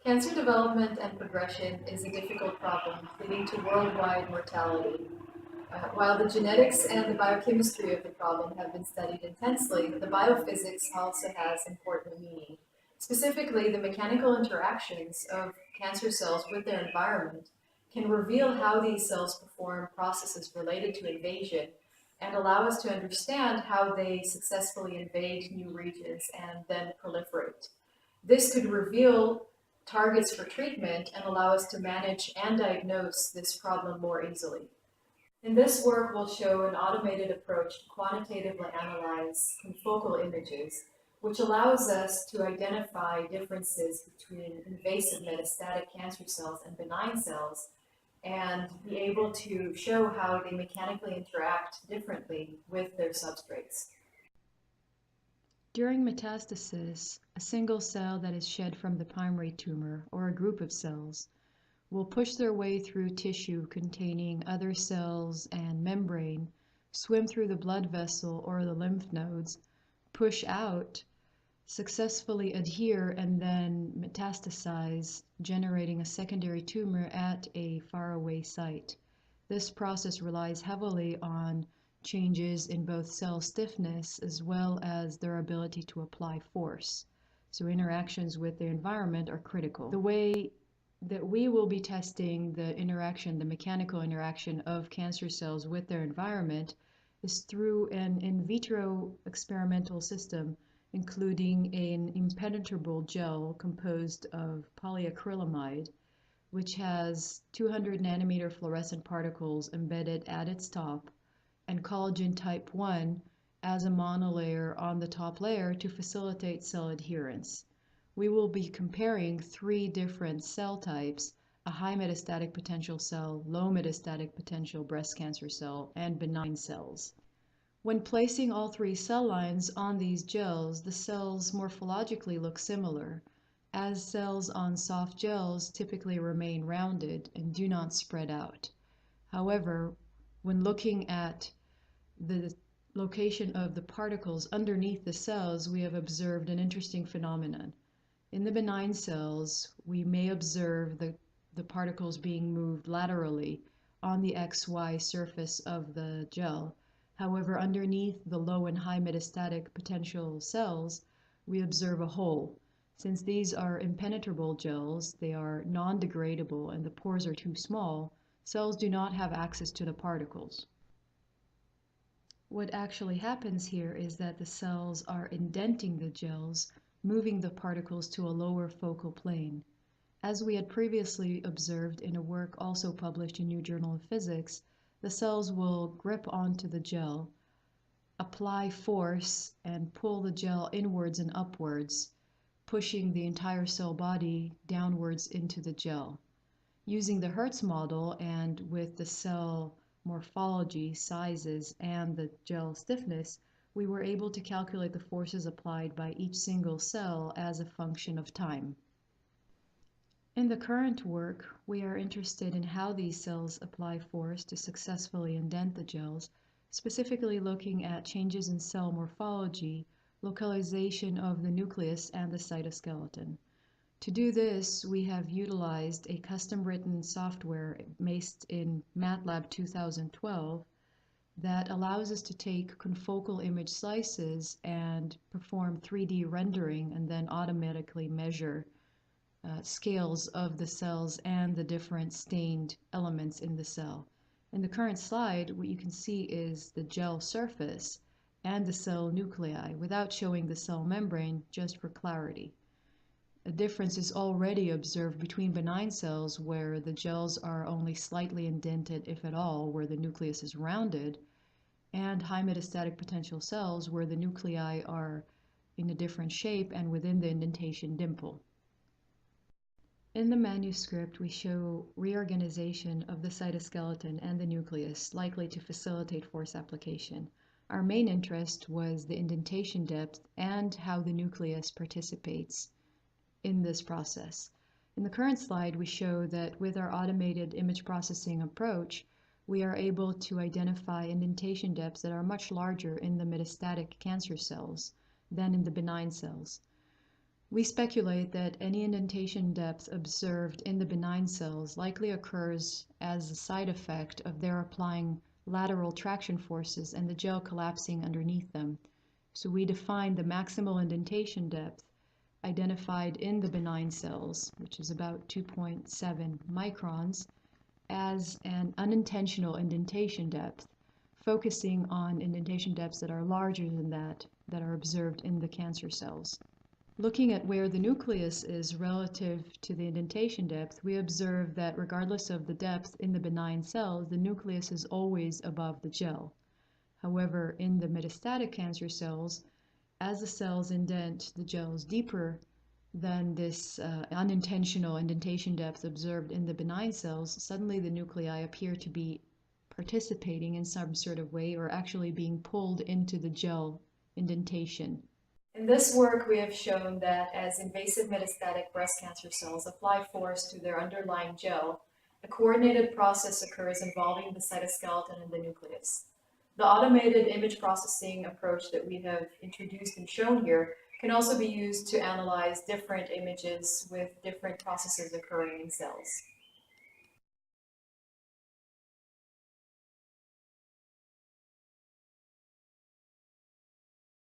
Cancer development and progression is a difficult problem, leading to worldwide mortality. While the genetics and the biochemistry of the problem have been studied intensely, the biophysics also has important meaning. Specifically, the mechanical interactions of cancer cells with their environment can reveal how these cells perform processes related to invasion and allow us to understand how they successfully invade new regions and then proliferate. This could reveal targets for treatment and allow us to manage and diagnose this problem more easily. In this work, we'll show an automated approach to quantitatively analyze confocal images, which allows us to identify differences between invasive metastatic cancer cells and benign cells, and be able to show how they mechanically interact differently with their substrates. During metastasis, a single cell that is shed from the primary tumor, or a group of cells, will push their way through tissue containing other cells and membrane, swim through the blood vessel or the lymph nodes, push out, successfully adhere, and then metastasize, generating a secondary tumor at a faraway site. This process relies heavily on changes in both cell stiffness as well as their ability to apply force. So interactions with the environment are critical. The way that we will be testing the interaction, the mechanical interaction of cancer cells with their environment, is through an in vitro experimental system, including an impenetrable gel composed of polyacrylamide, which has 200 nanometer fluorescent particles embedded at its top, and collagen type 1 as a monolayer on the top layer to facilitate cell adherence. We will be comparing 3 different cell types: a high metastatic potential cell, low metastatic potential breast cancer cell, and benign cells. When placing all 3 cell lines on these gels, the cells morphologically look similar, as cells on soft gels typically remain rounded and do not spread out. However, when looking at the location of the particles underneath the cells, we have observed an interesting phenomenon. In the benign cells, we may observe the particles being moved laterally on the XY surface of the gel. However, underneath the low and high metastatic potential cells, we observe a hole. Since these are impenetrable gels, they are non-degradable and the pores are too small, cells do not have access to the particles. What actually happens here is that the cells are indenting the gels, moving the particles to a lower focal plane. As we had previously observed in a work also published in NewJournalofPhysics, the cells will grip onto the gel, apply force, and pull the gel inwards and upwards, pushing the entire cell body downwards into the gel. Using the Hertz model and with the cell morphology, sizes, and the gel stiffness, we were able to calculate the forces applied by each single cell as a function of time. In the current work, we are interested in how these cells apply force to successfully indent the gels, specifically looking at changes in cell morphology, localization of the nucleus, and the cytoskeleton. To do this, we have utilized a custom-written software based in MATLAB 2012 that allows us to take confocal image slices and perform 3D rendering and then automatically measure scales of the cells and the different stained elements in the cell. In the current slide, what you can see is the gel surface and the cell nuclei without showing the cell membrane, just for clarity. A difference is already observed between benign cells where the gels are only slightly indented, if at all, where the nucleus is rounded, and high metastatic potential cells where the nuclei are in a different shape and within the indentation dimple. In the manuscript, we show reorganization of the cytoskeleton and the nucleus, likely to facilitate force application. Our main interest was the indentation depth and how the nucleus participates in this process. In the current slide, we show that with our automated image processing approach, we are able to identify indentation depths that are much larger in the metastatic cancer cells than in the benign cells. We speculate that any indentation depth observed in the benign cells likely occurs as a side effect of their applying lateral traction forces and the gel collapsing underneath them. So we define the maximal indentation depth identified in the benign cells, which is about 2.7 microns, as an unintentional indentation depth, focusing on indentation depths that are larger than that are observed in the cancer cells. Looking at where the nucleus is relative to the indentation depth, we observe that regardless of the depth in the benign cells, the nucleus is always above the gel. However, in the metastatic cancer cells, as the cells indent the gels deeper than this unintentional indentation depth observed in the benign cells, suddenly the nuclei appear to be participating in some sort of way or actually being pulled into the gel indentation. In this work, we have shown that as invasive metastatic breast cancer cells apply force to their underlying gel, a coordinated process occurs involving the cytoskeleton and the nucleus. The automated image processing approach that we have introduced and shown here can also be used to analyze different images with different processes occurring in cells.